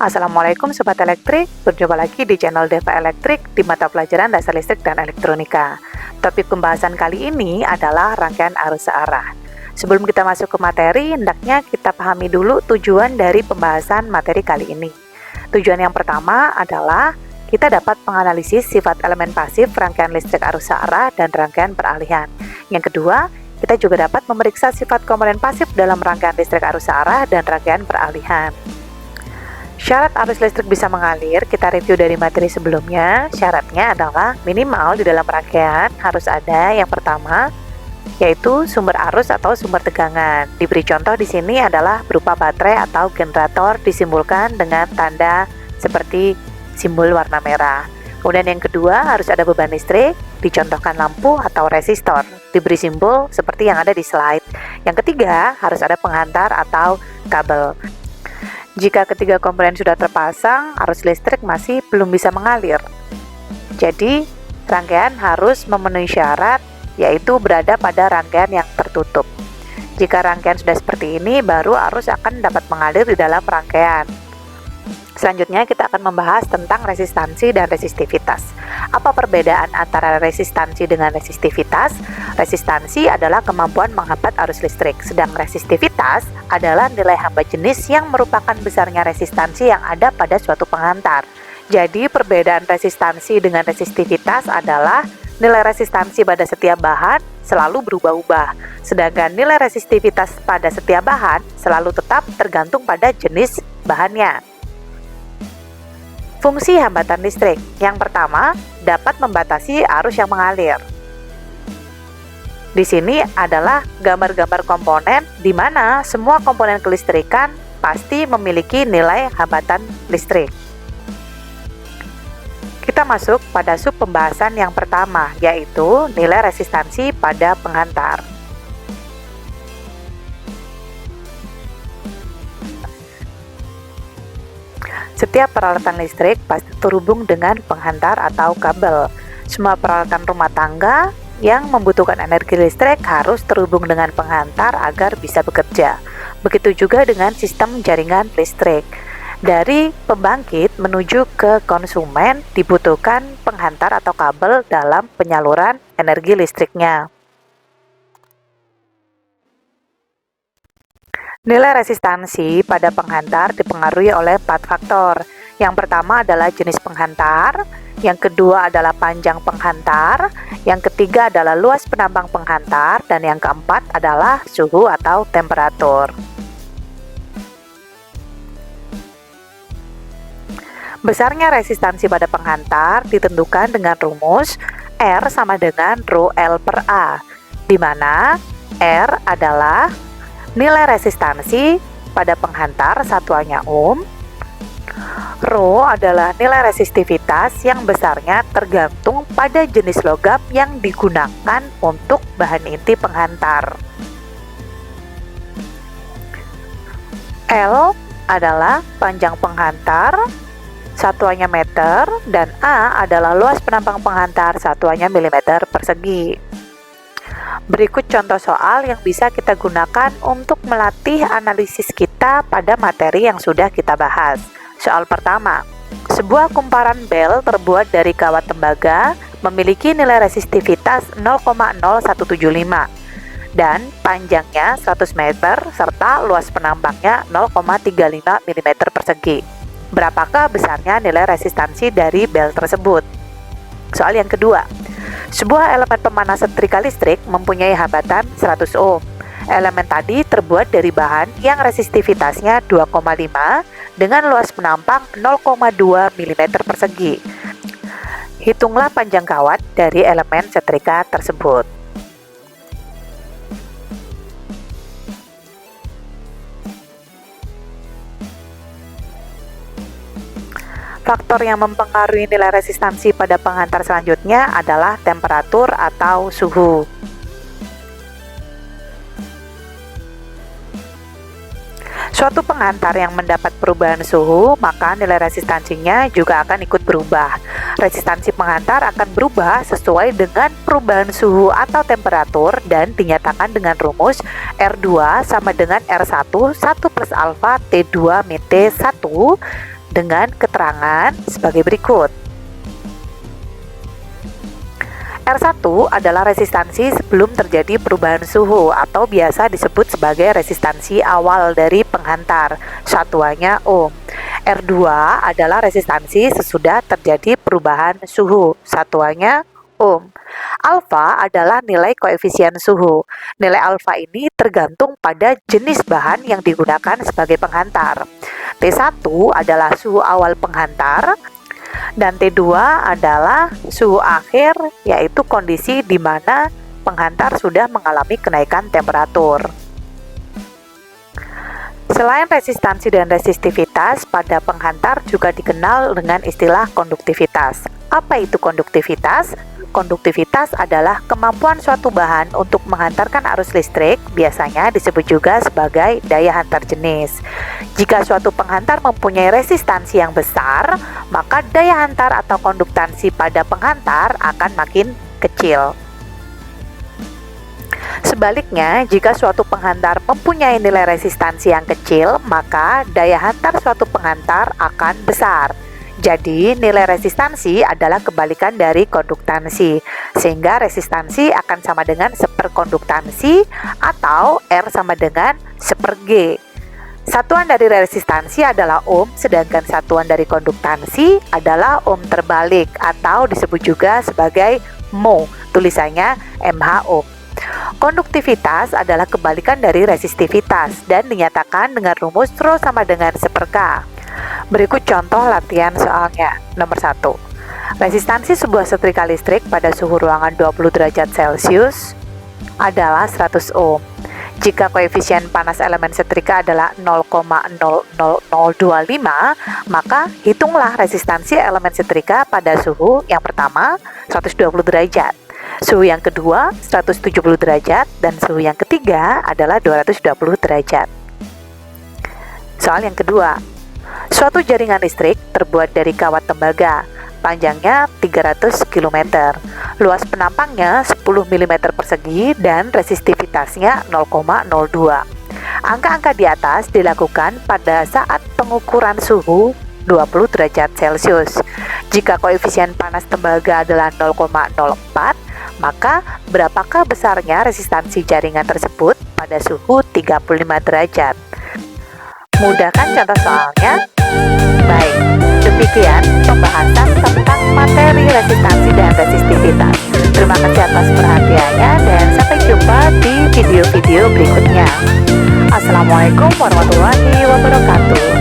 Assalamualaikum Sobat Elektrik, berjumpa lagi di channel Deva Elektrik di mata pelajaran Dasar Listrik dan Elektronika. Topik pembahasan kali ini adalah rangkaian arus searah. Sebelum kita masuk ke materi, hendaknya kita pahami dulu tujuan dari pembahasan materi kali ini. Tujuan yang pertama adalah kita dapat menganalisis sifat elemen pasif rangkaian listrik arus searah dan rangkaian peralihan. Yang kedua, kita juga dapat memeriksa sifat komponen pasif dalam rangkaian listrik arus searah dan rangkaian peralihan. Syarat arus listrik bisa mengalir, kita review dari materi sebelumnya. Syaratnya adalah minimal di dalam rangkaian harus ada yang pertama, yaitu sumber arus atau sumber tegangan. Diberi contoh di sini adalah berupa baterai atau generator disimbolkan dengan tanda seperti simbol warna merah. Kemudian yang kedua, harus ada beban listrik, dicontohkan lampu atau resistor, diberi simbol seperti yang ada di slide. Yang ketiga, harus ada penghantar atau kabel. Jika ketiga komponen sudah terpasang, arus listrik masih belum bisa mengalir. Jadi, rangkaian harus memenuhi syarat, yaitu berada pada rangkaian yang tertutup. Jika rangkaian sudah seperti ini, baru arus akan dapat mengalir di dalam rangkaian. Selanjutnya kita akan membahas tentang resistansi dan resistivitas. Apa perbedaan antara resistansi dengan resistivitas? Resistansi adalah kemampuan menghambat arus listrik, sedang resistivitas adalah nilai hambat jenis yang merupakan besarnya resistansi yang ada pada suatu penghantar. Jadi perbedaan resistansi dengan resistivitas adalah nilai resistansi pada setiap bahan selalu berubah-ubah, sedangkan nilai resistivitas pada setiap bahan selalu tetap tergantung pada jenis bahannya. Fungsi hambatan listrik. Yang pertama, dapat membatasi arus yang mengalir. Di sini adalah gambar-gambar komponen di mana semua komponen kelistrikan pasti memiliki nilai hambatan listrik. Kita masuk pada sub pembahasan yang pertama, yaitu nilai resistansi pada penghantar. Setiap peralatan listrik pasti terhubung dengan penghantar atau kabel. Semua peralatan rumah tangga yang membutuhkan energi listrik harus terhubung dengan penghantar agar bisa bekerja. Begitu juga dengan sistem jaringan listrik. Dari pembangkit menuju ke konsumen dibutuhkan penghantar atau kabel dalam penyaluran energi listriknya. Nilai resistansi pada penghantar dipengaruhi oleh 4 faktor. Yang pertama adalah jenis penghantar, yang kedua adalah panjang penghantar, yang ketiga adalah luas penambang penghantar, dan yang keempat adalah suhu atau temperatur. Besarnya resistansi pada penghantar ditentukan dengan rumus R sama dengan Rho L per A, di mana R adalah nilai resistansi pada penghantar satuannya ohm. Rho adalah nilai resistivitas yang besarnya tergantung pada jenis logam yang digunakan untuk bahan inti penghantar. L adalah panjang penghantar, satuannya meter, dan A adalah luas penambang penghantar, satuannya milimeter persegi. Berikut contoh soal yang bisa kita gunakan untuk melatih analisis kita pada materi yang sudah kita bahas. Soal pertama, sebuah kumparan bel terbuat dari kawat tembaga memiliki nilai resistivitas 0,0175 dan panjangnya 100 meter serta luas penambangnya 0,35 mm persegi. Berapakah besarnya nilai resistansi dari bel tersebut? Soal yang kedua, sebuah elemen pemanas setrika listrik mempunyai hambatan 100 ohm. Elemen tadi terbuat dari bahan yang resistivitasnya 2,5 dengan luas penampang 0,2 mm persegi. Hitunglah panjang kawat dari elemen setrika tersebut. Faktor yang mempengaruhi nilai resistansi pada penghantar selanjutnya adalah temperatur atau suhu. Suatu penghantar yang mendapat perubahan suhu, maka nilai resistansinya juga akan ikut berubah. Resistansi penghantar akan berubah sesuai dengan perubahan suhu atau temperatur dan dinyatakan dengan rumus R2 sama dengan R1 1 plus alfa T2 min T1 dengan keterangan sebagai berikut. R1 adalah resistansi sebelum terjadi perubahan suhu atau biasa disebut sebagai resistansi awal dari penghantar, satuannya ohm. R2 adalah resistansi sesudah terjadi perubahan suhu, satuannya ohm. Alfa adalah nilai koefisien suhu. Nilai alfa ini tergantung pada jenis bahan yang digunakan sebagai penghantar. T1 adalah suhu awal penghantar, dan T2 adalah suhu akhir, yaitu kondisi di mana penghantar sudah mengalami kenaikan temperatur. Selain resistansi dan resistivitas, pada penghantar juga dikenal dengan istilah konduktivitas. Apa itu konduktivitas? Konduktivitas adalah kemampuan suatu bahan untuk menghantarkan arus listrik, biasanya disebut juga sebagai daya hantar jenis. Jika suatu penghantar mempunyai resistansi yang besar, maka daya hantar atau konduktansi pada penghantar akan makin kecil. Sebaliknya, jika suatu penghantar mempunyai nilai resistansi yang kecil, maka daya hantar suatu penghantar akan besar. Jadi, nilai resistansi adalah kebalikan dari konduktansi, sehingga resistansi akan sama dengan seperkonduktansi atau R sama dengan seper-G. Satuan dari resistansi adalah ohm, sedangkan satuan dari konduktansi adalah ohm terbalik atau disebut juga sebagai mho, tulisannya mH ohm. Konduktivitas adalah kebalikan dari resistivitas dan dinyatakan dengan rumus Rho sama dengan seper-K. Berikut contoh latihan soalnya. Nomor 1. Resistansi sebuah setrika listrik pada suhu ruangan 20 derajat Celcius adalah 100 ohm. Jika koefisien panas elemen setrika adalah 0,00025, maka hitunglah resistansi elemen setrika pada suhu yang pertama 120 derajat, suhu yang kedua 170 derajat, dan suhu yang ketiga adalah 220 derajat. Soal yang kedua. Suatu jaringan listrik terbuat dari kawat tembaga, panjangnya 300 km, luas penampangnya 10 mm persegi, dan resistivitasnya 0,02. Angka-angka di atas dilakukan pada saat pengukuran suhu 20 derajat Celcius. Jika koefisien panas tembaga adalah 0,04, maka berapakah besarnya resistansi jaringan tersebut pada suhu 35 derajat? Mudah kan contoh soalnya? Baik, demikian pembahasan tentang materi resistansi dan resistivitas. Terima kasih atas perhatiannya dan sampai jumpa di video-video berikutnya. Assalamualaikum warahmatullahi wabarakatuh.